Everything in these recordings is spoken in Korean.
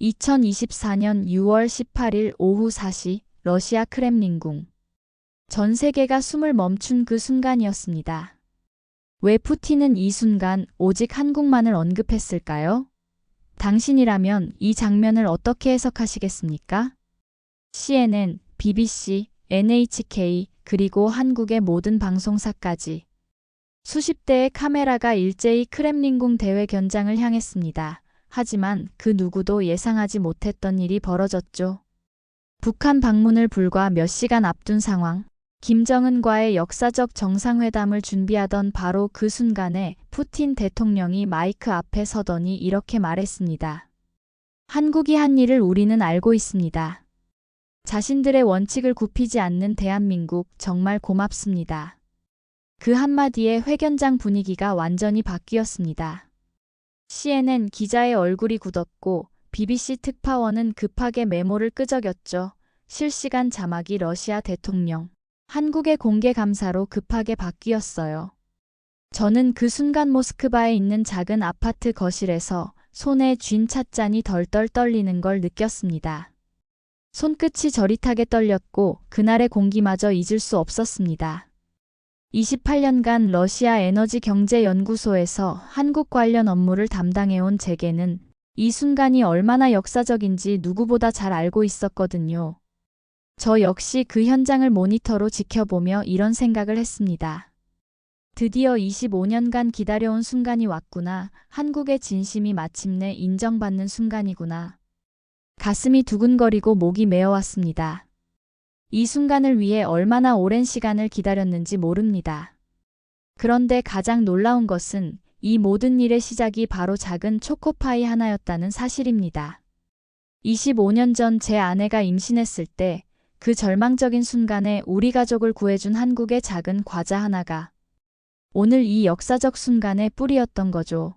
2024년 6월 18일 오후 4시 러시아 크렘린궁. 전 세계가 숨을 멈춘 그 순간이었습니다. 왜 푸틴은 이 순간 오직 한국만을 언급했을까요? 당신이라면 이 장면을 어떻게 해석하시겠습니까? CNN, BBC, NHK, 그리고 한국의 모든 방송사까지 수십 대의 카메라가 일제히 크렘린궁 대회 견장을 향했습니다. 하지만 그 누구도 예상하지 못했던 일이 벌어졌죠. 북한 방문을 불과 몇 시간 앞둔 상황. 김정은과의 역사적 정상회담을 준비하던 바로 그 순간에 푸틴 대통령이 마이크 앞에 서더니 이렇게 말했습니다. 한국이 한 일을 우리는 알고 있습니다. 자신들의 원칙을 굽히지 않는 대한민국 정말 고맙습니다. 그 한마디에 회견장 분위기가 완전히 바뀌었습니다. CNN 기자의 얼굴이 굳었고 BBC 특파원은 급하게 메모를 끄적였죠. 실시간 자막이 러시아 대통령, 한국의 공개 감사로 급하게 바뀌었어요. 저는 그 순간 모스크바에 있는 작은 아파트 거실에서 손에 쥔 찻잔이 덜덜 떨리는 걸 느꼈습니다. 손끝이 저릿하게 떨렸고 그날의 공기마저 잊을 수 없었습니다. 28년간 러시아 에너지경제연구소에서 한국 관련 업무를 담당해온 제게는 이 순간이 얼마나 역사적인지 누구보다 잘 알고 있었거든요. 저 역시 그 현장을 모니터로 지켜보며 이런 생각을 했습니다. 드디어 25년간 기다려온 순간이 왔구나. 한국의 진심이 마침내 인정받는 순간이구나. 가슴이 두근거리고 목이 메어왔습니다. 이 순간을 위해 얼마나 오랜 시간을 기다렸는지 모릅니다. 그런데 가장 놀라운 것은 이 모든 일의 시작이 바로 작은 초코파이 하나였다는 사실입니다. 25년 전 제 아내가 임신했을 때 그 절망적인 순간에 우리 가족을 구해준 한국의 작은 과자 하나가 오늘 이 역사적 순간의 뿌리였던 거죠.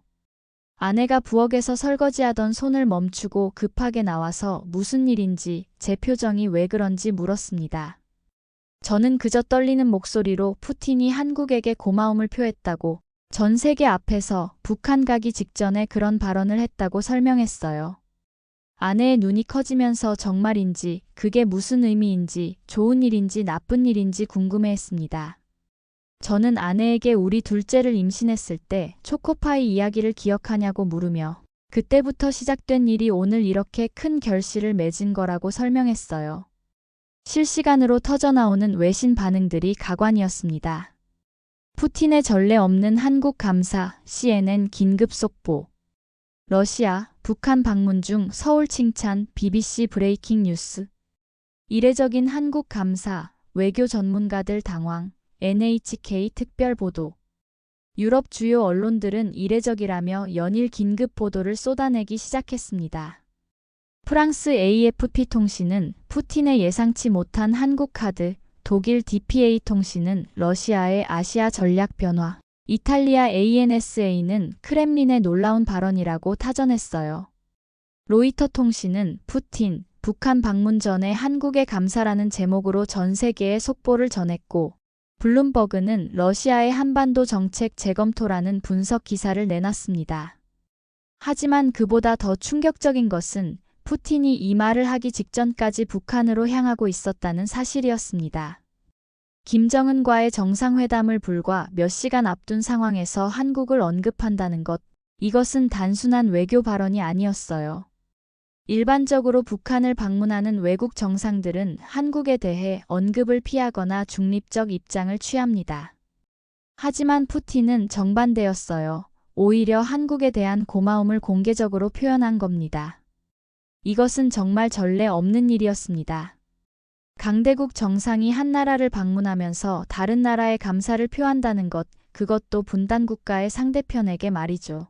아내가 부엌에서 설거지하던 손을 멈추고 급하게 나와서 무슨 일인지 제 표정이 왜 그런지 물었습니다. 저는 그저 떨리는 목소리로 푸틴이 한국에게 고마움을 표했다고, 전 세계 앞에서 북한 가기 직전에 그런 발언을 했다고 설명했어요. 아내의 눈이 커지면서 정말인지, 그게 무슨 의미인지, 좋은 일인지 나쁜 일인지 궁금해했습니다. 저는 아내에게 우리 둘째를 임신했을 때 초코파이 이야기를 기억하냐고 물으며 그때부터 시작된 일이 오늘 이렇게 큰 결실을 맺은 거라고 설명했어요. 실시간으로 터져나오는 외신 반응들이 가관이었습니다. 푸틴의 전례 없는 한국 감사, CNN 긴급 속보. 러시아, 북한 방문 중 서울 칭찬, BBC 브레이킹 뉴스. 이례적인 한국 감사, 외교 전문가들 당황. NHK 특별 보도. 유럽 주요 언론들은 이례적이라며 연일 긴급 보도를 쏟아내기 시작했습니다. 프랑스 AFP 통신은 푸틴의 예상치 못한 한국 카드, 독일 DPA 통신은 러시아의 아시아 전략 변화, 이탈리아 ANSA는 크렘린의 놀라운 발언이라고 타전했어요. 로이터 통신은 푸틴, 북한 방문 전에 한국에 감사라는 제목으로 전 세계에 속보를 전했고, 블룸버그는 러시아의 한반도 정책 재검토라는 분석 기사를 내놨습니다. 하지만 그보다 더 충격적인 것은 푸틴이 이 말을 하기 직전까지 북한으로 향하고 있었다는 사실이었습니다. 김정은과의 정상회담을 불과 몇 시간 앞둔 상황에서 한국을 언급한다는 것, 이것은 단순한 외교 발언이 아니었어요. 일반적으로 북한을 방문하는 외국 정상들은 한국에 대해 언급을 피하거나 중립적 입장을 취합니다. 하지만 푸틴은 정반대였어요. 오히려 한국에 대한 고마움을 공개적으로 표현한 겁니다. 이것은 정말 전례 없는 일이었습니다. 강대국 정상이 한 나라를 방문하면서 다른 나라에 감사를 표한다는 것, 그것도 분단국가의 상대편에게 말이죠.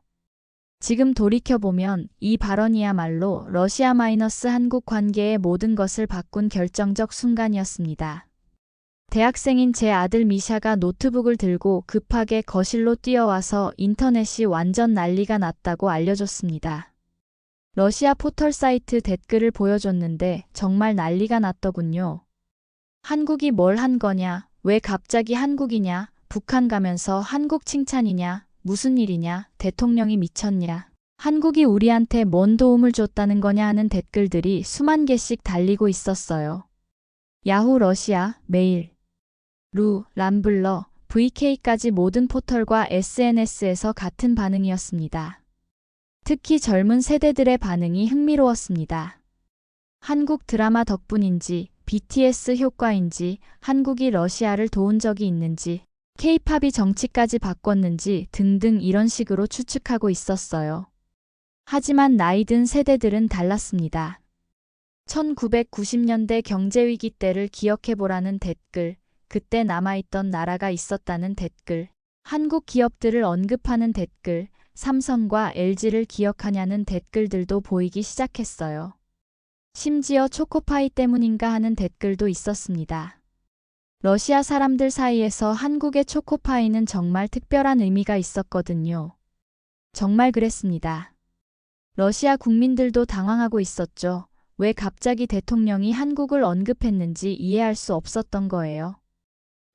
지금 돌이켜보면 이 발언이야말로 러시아-한국 관계의 모든 것을 바꾼 결정적 순간이었습니다. 대학생인 제 아들 미샤가 노트북을 들고 급하게 거실로 뛰어와서 인터넷이 완전 난리가 났다고 알려줬습니다. 러시아 포털 사이트 댓글을 보여줬는데 정말 난리가 났더군요. 한국이 뭘 한 거냐, 왜 갑자기 한국이냐, 북한 가면서 한국 칭찬이냐, 무슨 일이냐, 대통령이 미쳤냐. 한국이 우리한테 뭔 도움을 줬다는 거냐 하는 댓글들이 수만 개씩 달리고 있었어요. 야후 러시아, 메일, 루, 람블러, VK까지 모든 포털과 SNS에서 같은 반응이었습니다. 특히 젊은 세대들의 반응이 흥미로웠습니다. 한국 드라마 덕분인지, BTS 효과인지, 한국이 러시아를 도운 적이 있는지, K-팝이 정치까지 바꿨는지 등등 이런 식으로 추측하고 있었어요. 하지만 나이 든 세대들은 달랐습니다. 1990년대 경제위기 때를 기억해보라는 댓글, 그때 남아있던 나라가 있었다는 댓글, 한국 기업들을 언급하는 댓글, 삼성과 LG를 기억하냐는 댓글들도 보이기 시작했어요. 심지어 초코파이 때문인가 하는 댓글도 있었습니다. 러시아 사람들 사이에서 한국의 초코파이는 정말 특별한 의미가 있었거든요. 정말 그랬습니다. 러시아 국민들도 당황하고 있었죠. 왜 갑자기 대통령이 한국을 언급했는지 이해할 수 없었던 거예요.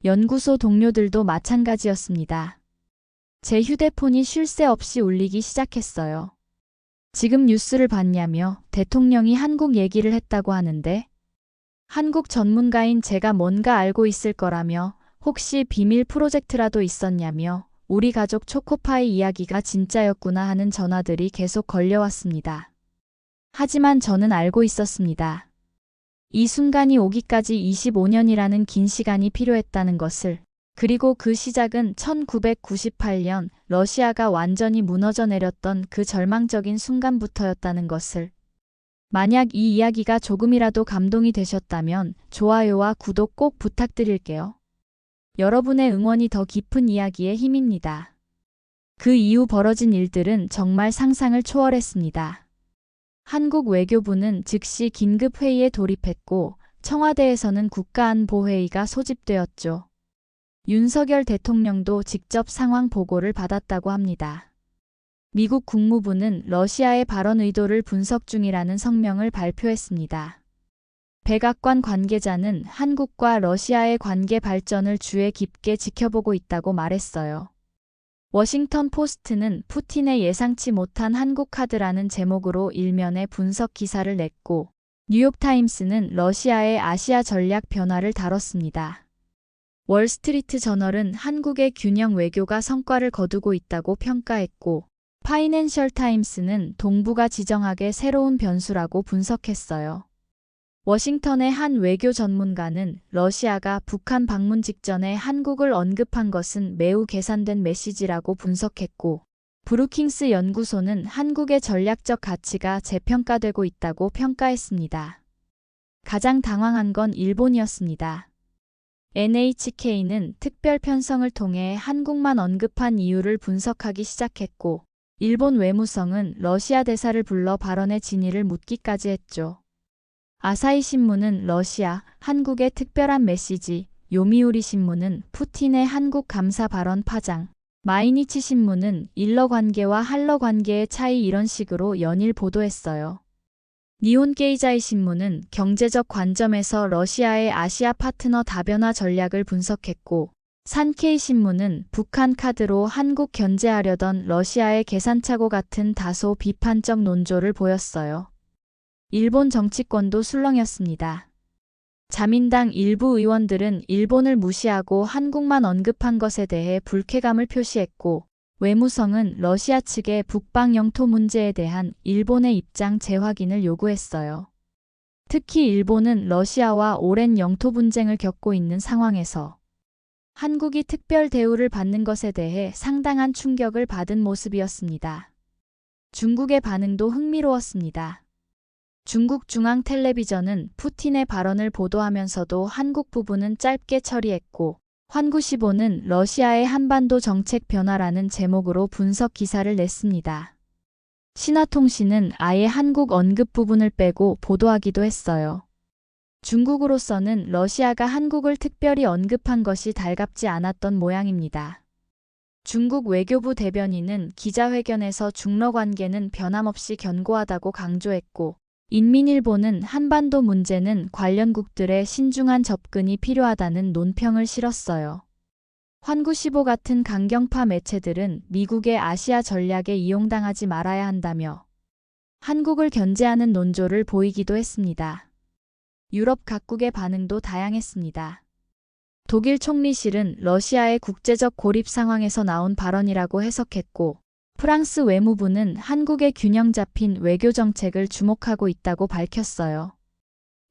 연구소 동료들도 마찬가지였습니다. 제 휴대폰이 쉴 새 없이 울리기 시작했어요. 지금 뉴스를 봤냐며 대통령이 한국 얘기를 했다고 하는데 한국 전문가인 제가 뭔가 알고 있을 거라며 혹시 비밀 프로젝트라도 있었냐며 우리 가족 초코파이 이야기가 진짜였구나 하는 전화들이 계속 걸려왔습니다. 하지만 저는 알고 있었습니다. 이 순간이 오기까지 25년이라는 긴 시간이 필요했다는 것을, 그리고 그 시작은 1998년 러시아가 완전히 무너져 내렸던 그 절망적인 순간부터였다는 것을. 만약 이 이야기가 조금이라도 감동이 되셨다면 좋아요와 구독 꼭 부탁드릴게요. 여러분의 응원이 더 깊은 이야기의 힘입니다. 그 이후 벌어진 일들은 정말 상상을 초월했습니다. 한국 외교부는 즉시 긴급회의에 돌입했고 청와대에서는 국가안보회의가 소집되었죠. 윤석열 대통령도 직접 상황 보고를 받았다고 합니다. 미국 국무부는 러시아의 발언 의도를 분석 중이라는 성명을 발표했습니다. 백악관 관계자는 한국과 러시아의 관계 발전을 주의 깊게 지켜보고 있다고 말했어요. 워싱턴 포스트는 푸틴의 예상치 못한 한국 카드라는 제목으로 일면에 분석 기사를 냈고 뉴욕타임스는 러시아의 아시아 전략 변화를 다뤘습니다. 월스트리트 저널은 한국의 균형 외교가 성과를 거두고 있다고 평가했고 파이낸셜 타임스는 동북아 지정학의 새로운 변수라고 분석했어요. 워싱턴의 한 외교 전문가는 러시아가 북한 방문 직전에 한국을 언급한 것은 매우 계산된 메시지라고 분석했고 브루킹스 연구소는 한국의 전략적 가치가 재평가되고 있다고 평가했습니다. 가장 당황한 건 일본이었습니다. NHK는 특별 편성을 통해 한국만 언급한 이유를 분석하기 시작했고 일본 외무성은 러시아 대사를 불러 발언의 진위를 묻기까지 했죠. 아사히 신문은 러시아, 한국의 특별한 메시지, 요미우리 신문은 푸틴의 한국 감사 발언 파장, 마이니치 신문은 일러 관계와 할러 관계의 차이 이런 식으로 연일 보도했어요. 니혼게이자이 신문은 경제적 관점에서 러시아의 아시아 파트너 다변화 전략을 분석했고 산케이 신문은 북한 카드로 한국 견제하려던 러시아의 계산착오 같은 다소 비판적 논조를 보였어요. 일본 정치권도 술렁였습니다. 자민당 일부 의원들은 일본을 무시하고 한국만 언급한 것에 대해 불쾌감을 표시했고 외무성은 러시아 측의 북방 영토 문제에 대한 일본의 입장 재확인을 요구했어요. 특히 일본은 러시아와 오랜 영토 분쟁을 겪고 있는 상황에서 한국이 특별 대우를 받는 것에 대해 상당한 충격을 받은 모습이었습니다. 중국의 반응도 흥미로웠습니다. 중국 중앙텔레비전은 푸틴의 발언을 보도하면서도 한국 부분은 짧게 처리했고 환구시보는 러시아의 한반도 정책 변화라는 제목으로 분석 기사를 냈습니다. 신화통신은 아예 한국 언급 부분을 빼고 보도하기도 했어요. 중국으로서는 러시아가 한국을 특별히 언급한 것이 달갑지 않았던 모양입니다. 중국 외교부 대변인은 기자회견에서 중러 관계는 변함없이 견고하다고 강조했고 인민일보는 한반도 문제는 관련국들의 신중한 접근이 필요하다는 논평을 실었어요. 환구시보 같은 강경파 매체들은 미국의 아시아 전략에 이용당하지 말아야 한다며 한국을 견제하는 논조를 보이기도 했습니다. 유럽 각국의 반응도 다양했습니다. 독일 총리실은 러시아의 국제적 고립 상황에서 나온 발언이라고 해석했고, 프랑스 외무부는 한국의 균형 잡힌 외교 정책을 주목하고 있다고 밝혔어요.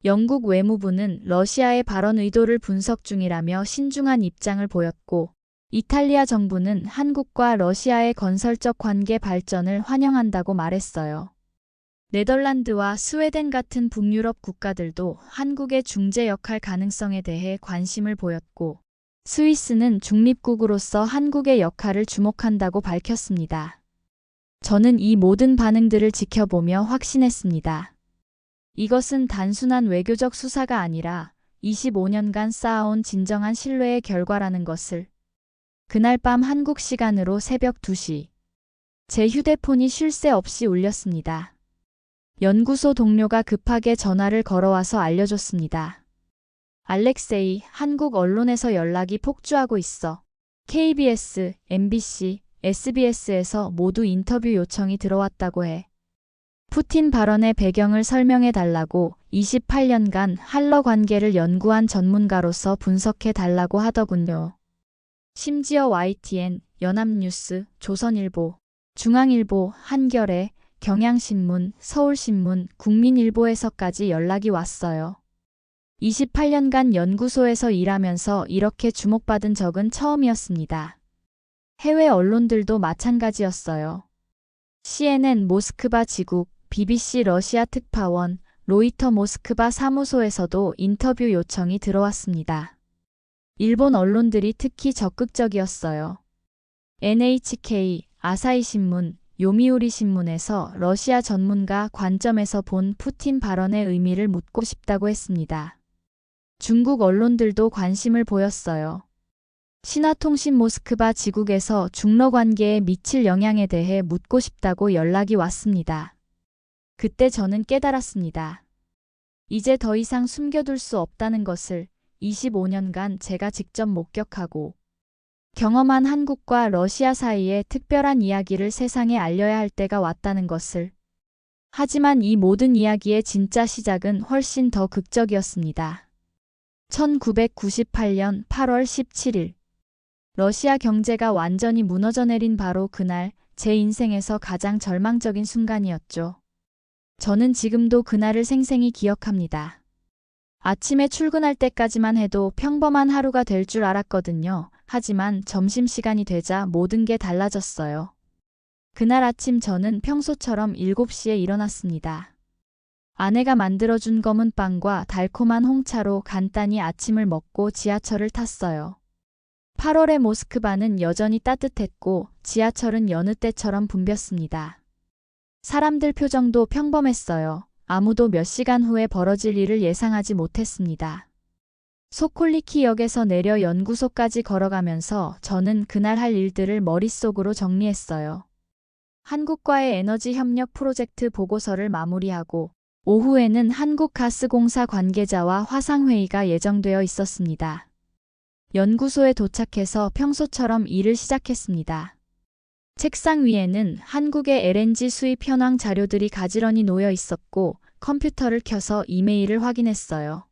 영국 외무부는 러시아의 발언 의도를 분석 중이라며 신중한 입장을 보였고, 이탈리아 정부는 한국과 러시아의 건설적 관계 발전을 환영한다고 말했어요. 네덜란드와 스웨덴 같은 북유럽 국가들도 한국의 중재 역할 가능성에 대해 관심을 보였고, 스위스는 중립국으로서 한국의 역할을 주목한다고 밝혔습니다. 저는 이 모든 반응들을 지켜보며 확신했습니다. 이것은 단순한 외교적 수사가 아니라 25년간 쌓아온 진정한 신뢰의 결과라는 것을. 그날 밤 한국 시간으로 새벽 2시. 제 휴대폰이 쉴 새 없이 울렸습니다. 연구소 동료가 급하게 전화를 걸어와서 알려줬습니다. 알렉세이, 한국 언론에서 연락이 폭주하고 있어. KBS, MBC, SBS에서 모두 인터뷰 요청이 들어왔다고 해. 푸틴 발언의 배경을 설명해 달라고 28년간 한러 관계를 연구한 전문가로서 분석해 달라고 하더군요. 심지어 YTN, 연합뉴스, 조선일보, 중앙일보, 한겨레, 경향신문, 서울신문, 국민일보에서까지 연락이 왔어요. 28년간 연구소에서 일하면서 이렇게 주목받은 적은 처음이었습니다. 해외 언론들도 마찬가지였어요. CNN 모스크바 지국, BBC 러시아 특파원, 로이터 모스크바 사무소에서도 인터뷰 요청이 들어왔습니다. 일본 언론들이 특히 적극적이었어요. NHK, 아사히신문, 요미우리 신문에서 러시아 전문가 관점에서 본 푸틴 발언의 의미를 묻고 싶다고 했습니다. 중국 언론들도 관심을 보였어요. 신화통신 모스크바 지국에서 중러 관계에 미칠 영향에 대해 묻고 싶다고 연락이 왔습니다. 그때 저는 깨달았습니다. 이제 더 이상 숨겨둘 수 없다는 것을 25년간 제가 직접 목격하고 경험한 한국과 러시아 사이의 특별한 이야기를 세상에 알려야 할 때가 왔다는 것을. 하지만 이 모든 이야기의 진짜 시작은 훨씬 더 극적이었습니다. 1998년 8월 17일. 러시아 경제가 완전히 무너져 내린 바로 그날, 제 인생에서 가장 절망적인 순간이었죠. 저는 지금도 그날을 생생히 기억합니다. 아침에 출근할 때까지만 해도 평범한 하루가 될 줄 알았거든요. 하지만 점심시간이 되자 모든 게 달라졌어요. 그날 아침 저는 평소처럼 7시에 일어났습니다. 아내가 만들어준 검은 빵과 달콤한 홍차로 간단히 아침을 먹고 지하철을 탔어요. 8월의 모스크바는 여전히 따뜻했고 지하철은 여느 때처럼 붐볐습니다. 사람들 표정도 평범했어요. 아무도 몇 시간 후에 벌어질 일을 예상하지 못했습니다. 소콜리키역에서 내려 연구소까지 걸어가면서 저는 그날 할 일들을 머릿속으로 정리했어요. 한국과의 에너지 협력 프로젝트 보고서를 마무리하고 오후에는 한국가스공사 관계자와 화상회의가 예정되어 있었습니다. 연구소에 도착해서 평소처럼 일을 시작했습니다. 책상 위에는 한국의 LNG 수입 현황 자료들이 가지런히 놓여 있었고 컴퓨터를 켜서 이메일을 확인했어요.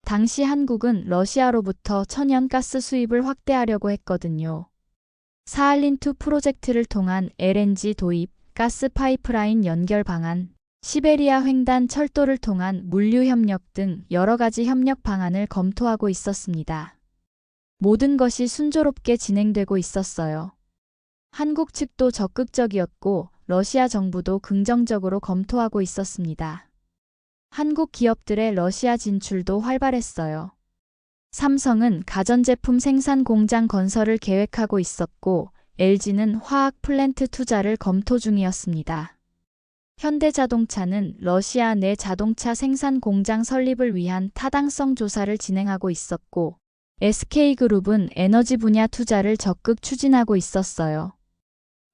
당시 한국은 러시아로부터 천연가스 수입을 확대하려고 했거든요. 사할린2 프로젝트를 통한 LNG 도입, 가스 파이프라인 연결 방안, 시베리아 횡단 철도를 통한 물류 협력 등 여러 가지 협력 방안을 검토하고 있었습니다. 모든 것이 순조롭게 진행되고 있었어요. 한국 측도 적극적이었고 러시아 정부도 긍정적으로 검토하고 있었습니다. 한국 기업들의 러시아 진출도 활발했어요. 삼성은 가전제품 생산 공장 건설을 계획하고 있었고 LG는 화학 플랜트 투자를 검토 중이었습니다. 현대자동차는 러시아 내 자동차 생산 공장 설립을 위한 타당성 조사를 진행하고 있었고 SK그룹은 에너지 분야 투자를 적극 추진하고 있었어요.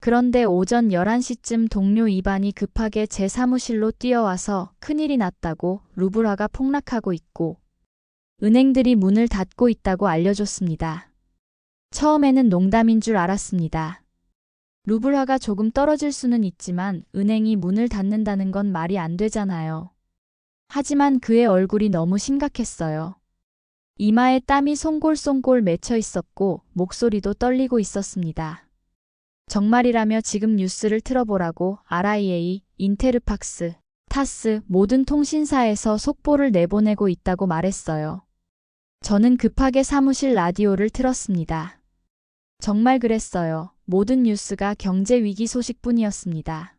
그런데 오전 11시쯤 동료 이반이 급하게 제 사무실로 뛰어와서 큰일이 났다고 루블화가 폭락하고 있고 은행들이 문을 닫고 있다고 알려줬습니다. 처음에는 농담인 줄 알았습니다. 루블화가 조금 떨어질 수는 있지만 은행이 문을 닫는다는 건 말이 안 되잖아요. 하지만 그의 얼굴이 너무 심각했어요. 이마에 땀이 송골송골 맺혀 있었고 목소리도 떨리고 있었습니다. 정말이라며 지금 뉴스를 틀어보라고 RIA, 인테르팍스, 타스 모든 통신사에서 속보를 내보내고 있다고 말했어요. 저는 급하게 사무실 라디오를 틀었습니다. 정말 그랬어요. 모든 뉴스가 경제 위기 소식뿐이었습니다.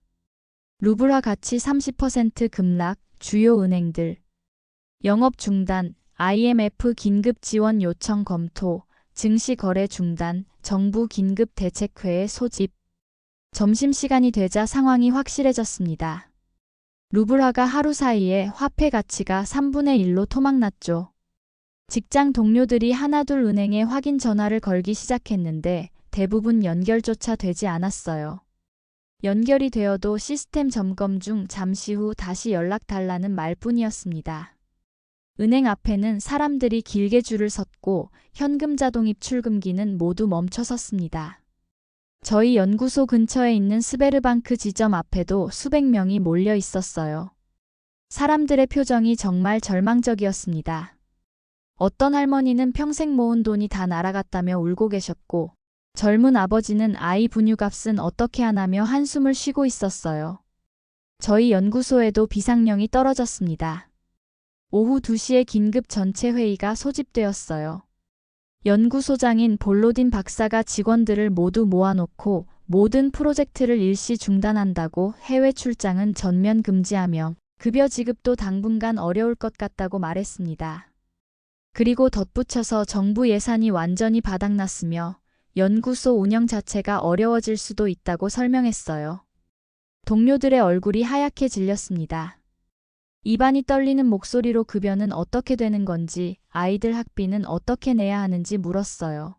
루블화 가치 30% 급락, 주요 은행들 영업 중단, IMF 긴급 지원 요청 검토, 증시 거래 중단, 정부 긴급 대책회의 소집. 점심시간이 되자 상황이 확실해졌습니다. 루블화가 하루 사이에 화폐 가치가 3분의 1로 토막났죠. 직장 동료들이 하나둘 은행에 확인 전화를 걸기 시작했는데 대부분 연결조차 되지 않았어요. 연결이 되어도 시스템 점검 중 잠시 후 다시 연락달라는 말뿐이었습니다. 은행 앞에는 사람들이 길게 줄을 섰고 현금 자동 입출금기는 모두 멈춰 섰습니다. 저희 연구소 근처에 있는 스베르방크 지점 앞에도 수백 명이 몰려 있었어요. 사람들의 표정이 정말 절망적이었습니다. 어떤 할머니는 평생 모은 돈이 다 날아갔다며 울고 계셨고 젊은 아버지는 아이 분유값은 어떻게 하나며 한숨을 쉬고 있었어요. 저희 연구소에도 비상령이 떨어졌습니다. 오후 2시에 긴급 전체 회의가 소집되었어요. 연구소장인 볼로딘 박사가 직원들을 모두 모아놓고 모든 프로젝트를 일시 중단한다고 해외 출장은 전면 금지하며 급여 지급도 당분간 어려울 것 같다고 말했습니다. 그리고 덧붙여서 정부 예산이 완전히 바닥났으며 연구소 운영 자체가 어려워질 수도 있다고 설명했어요. 동료들의 얼굴이 하얗게 질렸습니다. 입안이 떨리는 목소리로 급여는 어떻게 되는 건지, 아이들 학비는 어떻게 내야 하는지 물었어요.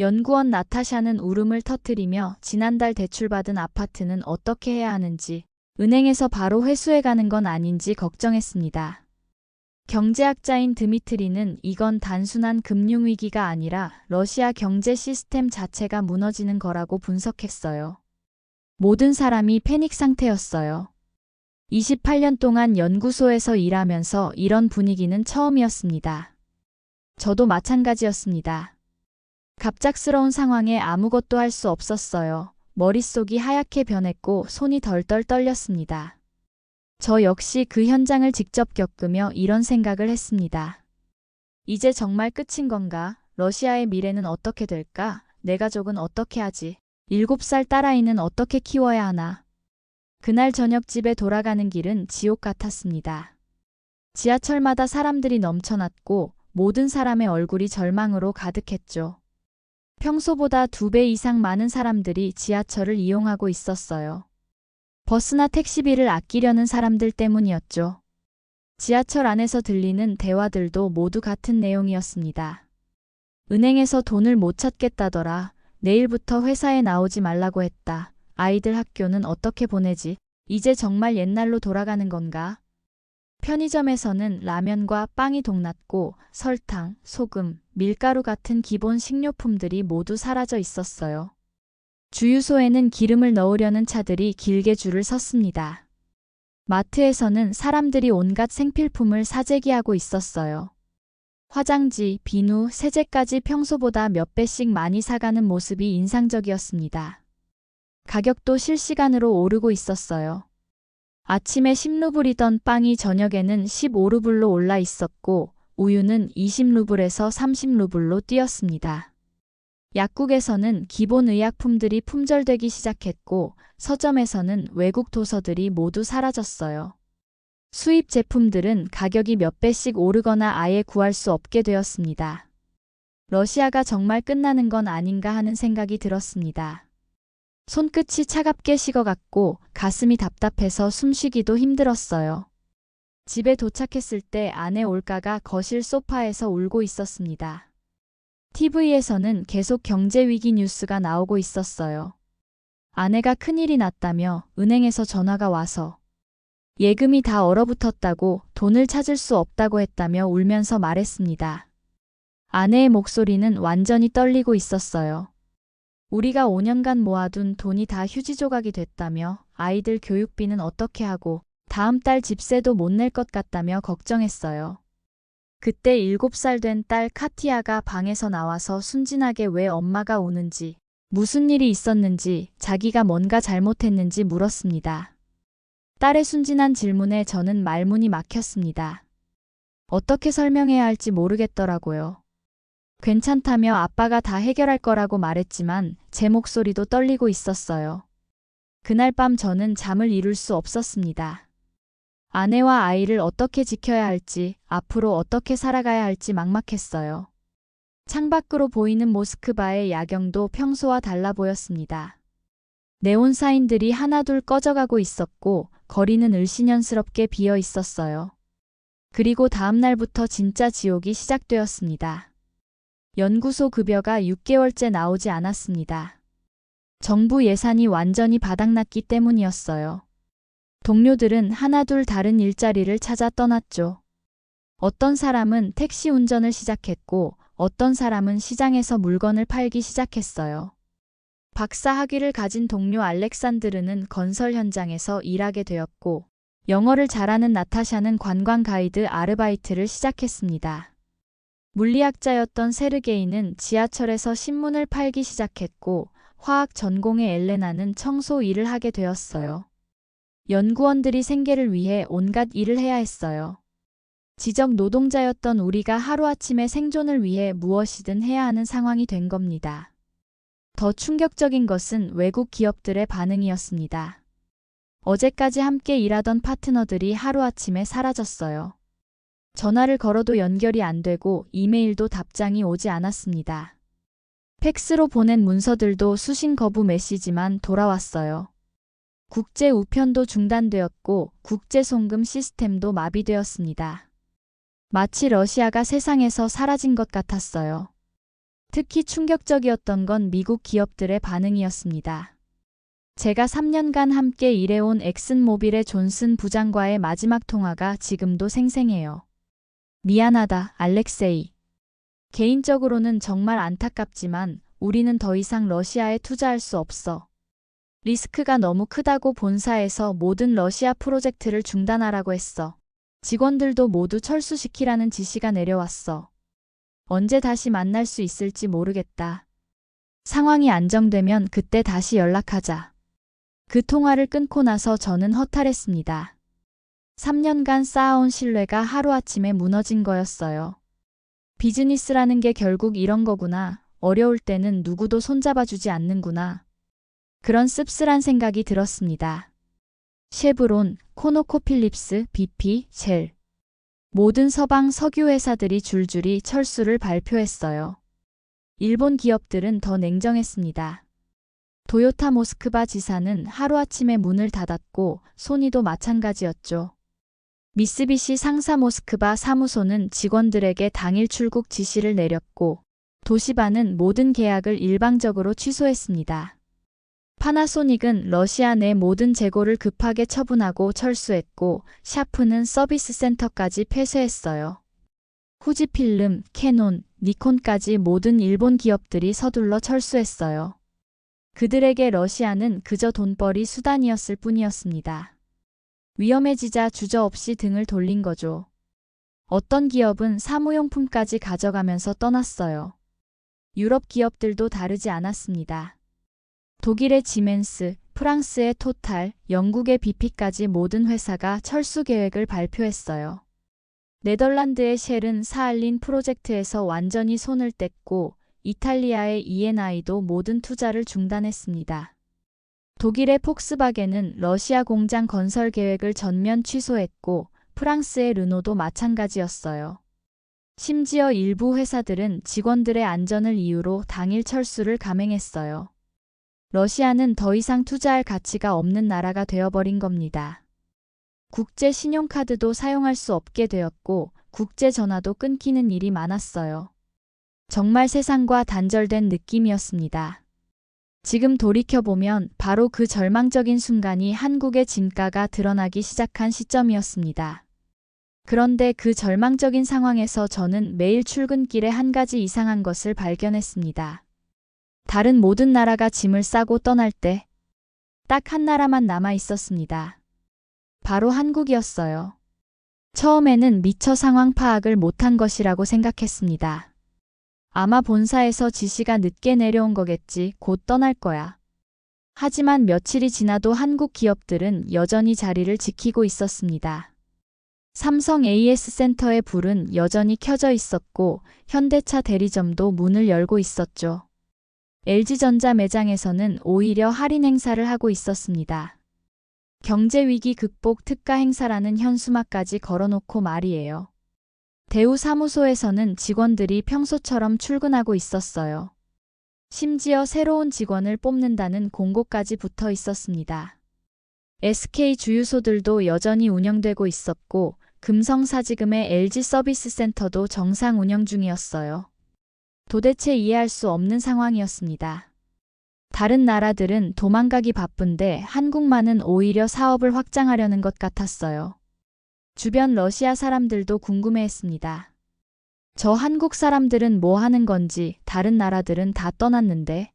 연구원 나타샤는 울음을 터뜨리며 지난달 대출받은 아파트는 어떻게 해야 하는지, 은행에서 바로 회수해가는 건 아닌지 걱정했습니다. 경제학자인 드미트리는 이건 단순한 금융위기가 아니라 러시아 경제 시스템 자체가 무너지는 거라고 분석했어요. 모든 사람이 패닉 상태였어요. 28년 동안 연구소에서 일하면서 이런 분위기는 처음이었습니다. 저도 마찬가지였습니다. 갑작스러운 상황에 아무것도 할 수 없었어요. 머릿속이 하얗게 변했고 손이 덜덜 떨렸습니다. 저 역시 그 현장을 직접 겪으며 이런 생각을 했습니다. 이제 정말 끝인 건가? 러시아의 미래는 어떻게 될까? 내 가족은 어떻게 하지? 7살 딸아이는 어떻게 키워야 하나? 그날 저녁 집에 돌아가는 길은 지옥 같았습니다. 지하철마다 사람들이 넘쳐났고 모든 사람의 얼굴이 절망으로 가득했죠. 평소보다 2배 이상 많은 사람들이 지하철을 이용하고 있었어요. 버스나 택시비를 아끼려는 사람들 때문이었죠. 지하철 안에서 들리는 대화들도 모두 같은 내용이었습니다. 은행에서 돈을 못 찾겠다더라. 내일부터 회사에 나오지 말라고 했다. 아이들 학교는 어떻게 보내지? 이제 정말 옛날로 돌아가는 건가? 편의점에서는 라면과 빵이 동났고 설탕, 소금, 밀가루 같은 기본 식료품들이 모두 사라져 있었어요. 주유소에는 기름을 넣으려는 차들이 길게 줄을 섰습니다. 마트에서는 사람들이 온갖 생필품을 사재기하고 있었어요. 화장지, 비누, 세제까지 평소보다 몇 배씩 많이 사가는 모습이 인상적이었습니다. 가격도 실시간으로 오르고 있었어요. 아침에 10루블이던 빵이 저녁에는 15루블로 올라 있었고 우유는 20루블에서 30루블로 뛰었습니다. 약국에서는 기본 의약품들이 품절되기 시작했고 서점에서는 외국 도서들이 모두 사라졌어요. 수입 제품들은 가격이 몇 배씩 오르거나 아예 구할 수 없게 되었습니다. 러시아가 정말 끝나는 건 아닌가 하는 생각이 들었습니다. 손끝이 차갑게 식어갔고 가슴이 답답해서 숨쉬기도 힘들었어요. 집에 도착했을 때 아내 올가가 거실 소파에서 울고 있었습니다. TV에서는 계속 경제위기 뉴스가 나오고 있었어요. 아내가 큰일이 났다며 은행에서 전화가 와서 예금이 다 얼어붙었다고 돈을 찾을 수 없다고 했다며 울면서 말했습니다. 아내의 목소리는 완전히 떨리고 있었어요. 우리가 5년간 모아둔 돈이 다 휴지 조각이 됐다며 아이들 교육비는 어떻게 하고 다음 달 집세도 못 낼 것 같다며 걱정했어요. 그때 7살 된 딸 카티아가 방에서 나와서 순진하게 왜 엄마가 우는지, 무슨 일이 있었는지, 자기가 뭔가 잘못했는지 물었습니다. 딸의 순진한 질문에 저는 말문이 막혔습니다. 어떻게 설명해야 할지 모르겠더라고요. 괜찮다며 아빠가 다 해결할 거라고 말했지만 제 목소리도 떨리고 있었어요. 그날 밤 저는 잠을 이룰 수 없었습니다. 아내와 아이를 어떻게 지켜야 할지, 앞으로 어떻게 살아가야 할지 막막했어요. 창밖으로 보이는 모스크바의 야경도 평소와 달라 보였습니다. 네온 사인들이 하나둘 꺼져가고 있었고 거리는 을씨년스럽게 비어 있었어요. 그리고 다음 날부터 진짜 지옥이 시작되었습니다. 연구소 급여가 6개월째 나오지 않았습니다. 정부 예산이 완전히 바닥났기 때문이었어요. 동료들은 하나둘 다른 일자리를 찾아 떠났죠. 어떤 사람은 택시 운전을 시작했고 어떤 사람은 시장에서 물건을 팔기 시작했어요. 박사 학위를 가진 동료 알렉산드르는 건설 현장에서 일하게 되었고 영어를 잘하는 나타샤는 관광 가이드 아르바이트를 시작했습니다. 물리학자였던 세르게이는 지하철에서 신문을 팔기 시작했고 화학 전공의 엘레나는 청소 일을 하게 되었어요. 연구원들이 생계를 위해 온갖 일을 해야 했어요. 지적 노동자였던 우리가 하루아침에 생존을 위해 무엇이든 해야 하는 상황이 된 겁니다. 더 충격적인 것은 외국 기업들의 반응이었습니다. 어제까지 함께 일하던 파트너들이 하루아침에 사라졌어요. 전화를 걸어도 연결이 안 되고 이메일도 답장이 오지 않았습니다. 팩스로 보낸 문서들도 수신 거부 메시지만 돌아왔어요. 국제 우편도 중단되었고 국제 송금 시스템도 마비되었습니다. 마치 러시아가 세상에서 사라진 것 같았어요. 특히 충격적이었던 건 미국 기업들의 반응이었습니다. 제가 3년간 함께 일해온 엑슨모빌의 존슨 부장과의 마지막 통화가 지금도 생생해요. 미안하다, 알렉세이. 개인적으로는 정말 안타깝지만 우리는 더 이상 러시아에 투자할 수 없어. 리스크가 너무 크다고 본사에서 모든 러시아 프로젝트를 중단하라고 했어. 직원들도 모두 철수시키라는 지시가 내려왔어. 언제 다시 만날 수 있을지 모르겠다. 상황이 안정되면 그때 다시 연락하자. 그 통화를 끊고 나서 저는 허탈했습니다. 3년간 쌓아온 신뢰가 하루아침에 무너진 거였어요. 비즈니스라는 게 결국 이런 거구나. 어려울 때는 누구도 손잡아주지 않는구나. 그런 씁쓸한 생각이 들었습니다. 쉐브론, 코노코필립스, BP, 쉘. 모든 서방 석유 회사들이 줄줄이 철수를 발표했어요. 일본 기업들은 더 냉정했습니다. 도요타 모스크바 지사는 하루아침에 문을 닫았고 소니도 마찬가지였죠. 미쓰비시 상사 모스크바 사무소는 직원들에게 당일 출국 지시를 내렸고 도시바는 모든 계약을 일방적으로 취소했습니다. 파나소닉은 러시아 내 모든 재고를 급하게 처분하고 철수했고 샤프는 서비스 센터까지 폐쇄했어요. 후지필름, 캐논, 니콘까지 모든 일본 기업들이 서둘러 철수했어요. 그들에게 러시아는 그저 돈벌이 수단이었을 뿐이었습니다. 위험해지자 주저없이 등을 돌린 거죠. 어떤 기업은 사무용품까지 가져가면서 떠났어요. 유럽 기업들도 다르지 않았습니다. 독일의 지멘스, 프랑스의 토탈, 영국의 BP까지 모든 회사가 철수 계획을 발표했어요. 네덜란드의 쉘은 사할린 프로젝트에서 완전히 손을 뗐고 이탈리아의 ENI도 모든 투자를 중단했습니다. 독일의 폭스바겐은 러시아 공장 건설 계획을 전면 취소했고 프랑스의 르노도 마찬가지였어요. 심지어 일부 회사들은 직원들의 안전을 이유로 당일 철수를 감행했어요. 러시아는 더 이상 투자할 가치가 없는 나라가 되어버린 겁니다. 국제 신용카드도 사용할 수 없게 되었고 국제 전화도 끊기는 일이 많았어요. 정말 세상과 단절된 느낌이었습니다. 지금 돌이켜보면 바로 그 절망적인 순간이 한국의 진가가 드러나기 시작한 시점이었습니다. 그런데 그 절망적인 상황에서 저는 매일 출근길에 한 가지 이상한 것을 발견했습니다. 다른 모든 나라가 짐을 싸고 떠날 때 딱 한 나라만 남아 있었습니다. 바로 한국이었어요. 처음에는 미처 상황 파악을 못한 것이라고 생각했습니다. 아마 본사에서 지시가 늦게 내려온 거겠지, 곧 떠날 거야. 하지만 며칠이 지나도 한국 기업들은 여전히 자리를 지키고 있었습니다. 삼성 AS 센터의 불은 여전히 켜져 있었고 현대차 대리점도 문을 열고 있었죠. LG전자 매장에서는 오히려 할인 행사를 하고 있었습니다. 경제위기 극복 특가 행사라는 현수막까지 걸어놓고 말이에요. 대우 사무소에서는 직원들이 평소처럼 출근하고 있었어요. 심지어 새로운 직원을 뽑는다는 공고까지 붙어 있었습니다. SK 주유소들도 여전히 운영되고 있었고 금성사지금의 LG 서비스 센터도 정상 운영 중이었어요. 도대체 이해할 수 없는 상황이었습니다. 다른 나라들은 도망가기 바쁜데 한국만은 오히려 사업을 확장하려는 것 같았어요. 주변 러시아 사람들도 궁금해했습니다. 저 한국 사람들은 뭐 하는 건지 다른 나라들은 다 떠났는데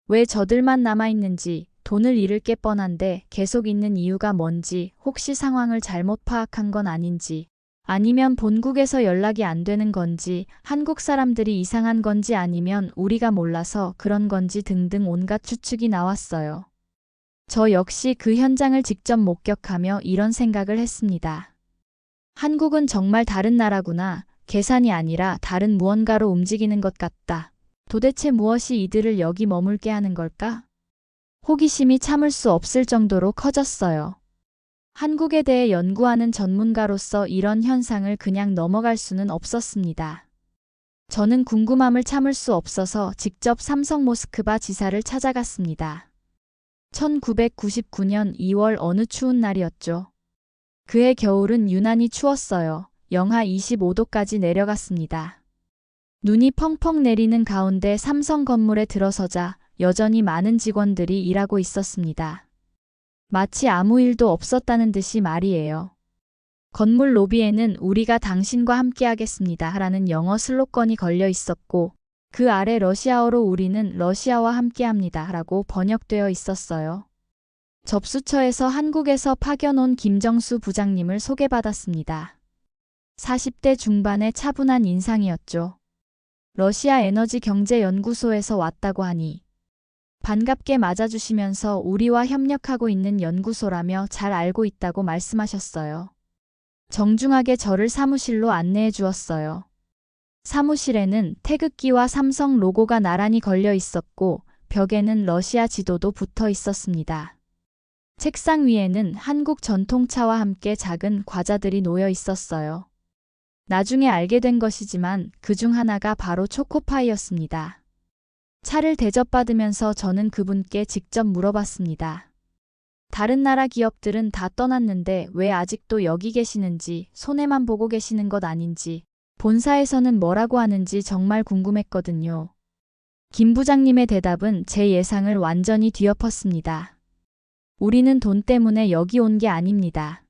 왜 저들만 남아있는지, 돈을 잃을 게 뻔한데 계속 있는 이유가 뭔지, 혹시 상황을 잘못 파악한 건 아닌지, 아니면 본국에서 연락이 안 되는 건지, 한국 사람들이 이상한 건지 아니면 우리가 몰라서 그런 건지 등등 온갖 추측이 나왔어요. 저 역시 그 현장을 직접 목격하며 이런 생각을 했습니다. 한국은 정말 다른 나라구나. 계산이 아니라 다른 무언가로 움직이는 것 같다. 도대체 무엇이 이들을 여기 머물게 하는 걸까? 호기심이 참을 수 없을 정도로 커졌어요. 한국에 대해 연구하는 전문가로서 이런 현상을 그냥 넘어갈 수는 없었습니다. 저는 궁금함을 참을 수 없어서 직접 삼성 모스크바 지사를 찾아갔습니다. 1999년 2월 어느 추운 날이었죠. 그해 겨울은 유난히 추웠어요. 영하 25도까지 내려갔습니다. 눈이 펑펑 내리는 가운데 삼성 건물에 들어서자 여전히 많은 직원들이 일하고 있었습니다. 마치 아무 일도 없었다는 듯이 말이에요. 건물 로비에는 우리가 당신과 함께하겠습니다 라는 영어 슬로건이 걸려 있었고 그 아래 러시아어로 우리는 러시아와 함께합니다 라고 번역되어 있었어요. 접수처에서 한국에서 파견 온 김정수 부장님을 소개받았습니다. 40대 중반의 차분한 인상이었죠. 러시아 에너지 경제연구소에서 왔다고 하니 반갑게 맞아주시면서 우리와 협력하고 있는 연구소라며 잘 알고 있다고 말씀하셨어요. 정중하게 저를 사무실로 안내해 주었어요. 사무실에는 태극기와 삼성 로고가 나란히 걸려 있었고 벽에는 러시아 지도도 붙어 있었습니다. 책상 위에는 한국 전통차와 함께 작은 과자들이 놓여 있었어요. 나중에 알게 된 것이지만 그중 하나가 바로 초코파이였습니다. 차를 대접받으면서 저는 그분께 직접 물어봤습니다. 다른 나라 기업들은 다 떠났는데 왜 아직도 여기 계시는지, 손해만 보고 계시는 것 아닌지, 본사에서는 뭐라고 하는지 정말 궁금했거든요. 김 부장님의 대답은 제 예상을 완전히 뒤엎었습니다. 우리는 돈 때문에 여기 온 게 아닙니다.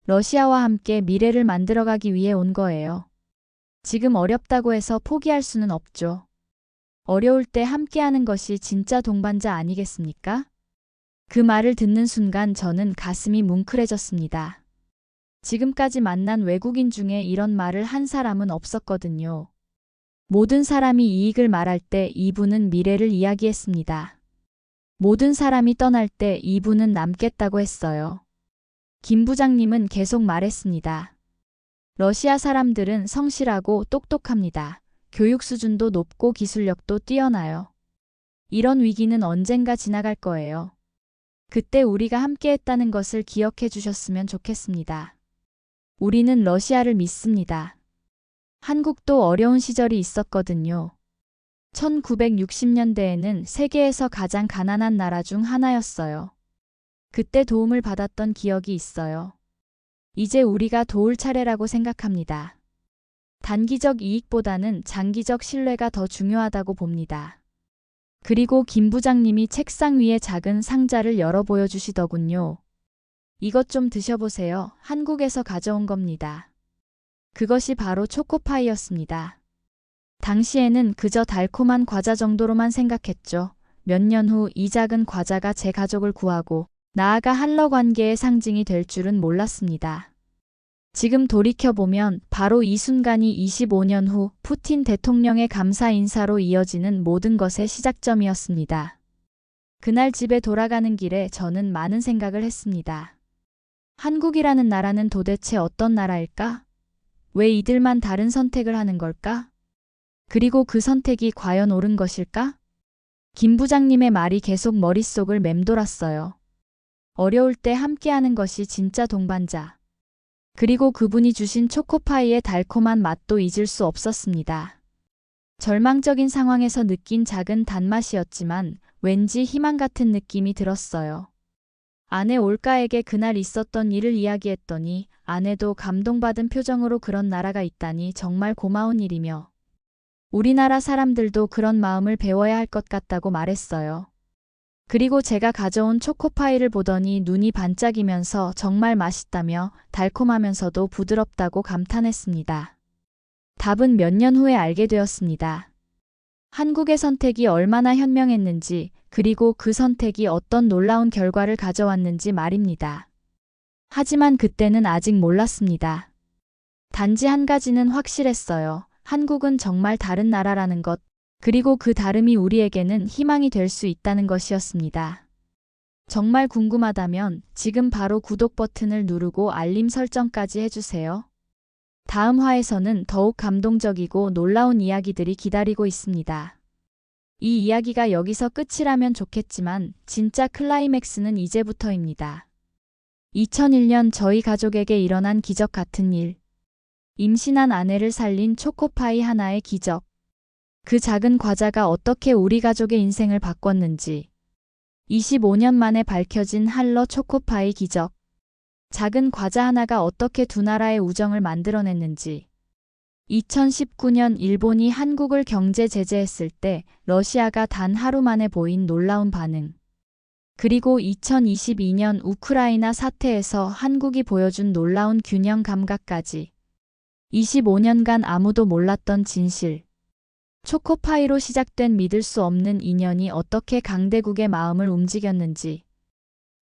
러시아와 함께 미래를 만들어가기 위해 온 거예요. 지금 어렵다고 해서 포기할 수는 없죠. 어려울 때 함께하는 것이 진짜 동반자 아니겠습니까? 그 말을 듣는 순간 저는 가슴이 뭉클해졌습니다. 지금까지 만난 외국인 중에 이런 말을 한 사람은 없었거든요. 모든 사람이 이익을 말할 때 이분은 미래를 이야기했습니다. 모든 사람이 떠날 때 이분은 남겠다고 했어요. 김 부장님은 계속 말했습니다. 러시아 사람들은 성실하고 똑똑합니다. 교육 수준도 높고 기술력도 뛰어나요. 이런 위기는 언젠가 지나갈 거예요. 그때 우리가 함께했다는 것을 기억해 주셨으면 좋겠습니다. 우리는 러시아를 믿습니다. 한국도 어려운 시절이 있었거든요. 1960년대에는 세계에서 가장 가난한 나라 중 하나였어요. 그때 도움을 받았던 기억이 있어요. 이제 우리가 도울 차례라고 생각합니다. 단기적 이익보다는 장기적 신뢰가 더 중요하다고 봅니다. 그리고 김 부장님이 책상 위에 작은 상자를 열어 보여주시더군요. 이것 좀 드셔보세요. 한국에서 가져온 겁니다. 그것이 바로 초코파이였습니다. 당시에는 그저 달콤한 과자 정도로만 생각했죠. 몇 년 후 이 작은 과자가 제 가족을 구하고 나아가 한러 관계의 상징이 될 줄은 몰랐습니다. 지금 돌이켜보면 바로 이 순간이 25년 후 푸틴 대통령의 감사 인사로 이어지는 모든 것의 시작점이었습니다. 그날 집에 돌아가는 길에 저는 많은 생각을 했습니다. 한국이라는 나라는 도대체 어떤 나라일까? 왜 이들만 다른 선택을 하는 걸까? 그리고 그 선택이 과연 옳은 것일까? 김 부장님의 말이 계속 머릿속을 맴돌았어요. 어려울 때 함께하는 것이 진짜 동반자. 그리고 그분이 주신 초코파이의 달콤한 맛도 잊을 수 없었습니다. 절망적인 상황에서 느낀 작은 단맛이었지만 왠지 희망 같은 느낌이 들었어요. 아내 올가에게 그날 있었던 일을 이야기했더니 아내도 감동받은 표정으로 그런 나라가 있다니 정말 고마운 일이며 우리나라 사람들도 그런 마음을 배워야 할 것 같다고 말했어요. 그리고 제가 가져온 초코파이를 보더니 눈이 반짝이면서 정말 맛있다며 달콤하면서도 부드럽다고 감탄했습니다. 답은 몇 년 후에 알게 되었습니다. 한국의 선택이 얼마나 현명했는지, 그리고 그 선택이 어떤 놀라운 결과를 가져왔는지 말입니다. 하지만 그때는 아직 몰랐습니다. 단지 한 가지는 확실했어요. 한국은 정말 다른 나라라는 것, 그리고 그 다름이 우리에게는 희망이 될 수 있다는 것이었습니다. 정말 궁금하다면 지금 바로 구독 버튼을 누르고 알림 설정까지 해주세요. 다음 화에서는 더욱 감동적이고 놀라운 이야기들이 기다리고 있습니다. 이 이야기가 여기서 끝이라면 좋겠지만 진짜 클라이맥스는 이제부터입니다. 2001년 저희 가족에게 일어난 기적 같은 일. 임신한 아내를 살린 초코파이 하나의 기적. 그 작은 과자가 어떻게 우리 가족의 인생을 바꿨는지. 25년 만에 밝혀진 한러 초코파이 기적. 작은 과자 하나가 어떻게 두 나라의 우정을 만들어냈는지. 2019년 일본이 한국을 경제 제재했을 때 러시아가 단 하루 만에 보인 놀라운 반응. 그리고 2022년 우크라이나 사태에서 한국이 보여준 놀라운 균형 감각까지. 25년간 아무도 몰랐던 진실. 초코파이로 시작된 믿을 수 없는 인연이 어떻게 강대국의 마음을 움직였는지.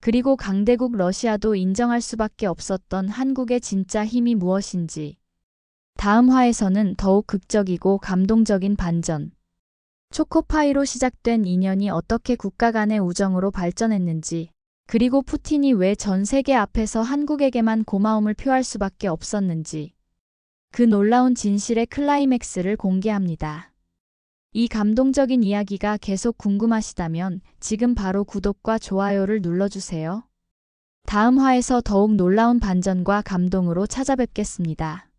그리고 강대국 러시아도 인정할 수밖에 없었던 한국의 진짜 힘이 무엇인지. 다음 화에서는 더욱 극적이고 감동적인 반전. 초코파이로 시작된 인연이 어떻게 국가 간의 우정으로 발전했는지, 그리고 푸틴이 왜 전 세계 앞에서 한국에게만 고마움을 표할 수밖에 없었는지. 그 놀라운 진실의 클라이맥스를 공개합니다. 이 감동적인 이야기가 계속 궁금하시다면 지금 바로 구독과 좋아요를 눌러주세요. 다음 화에서 더욱 놀라운 반전과 감동으로 찾아뵙겠습니다.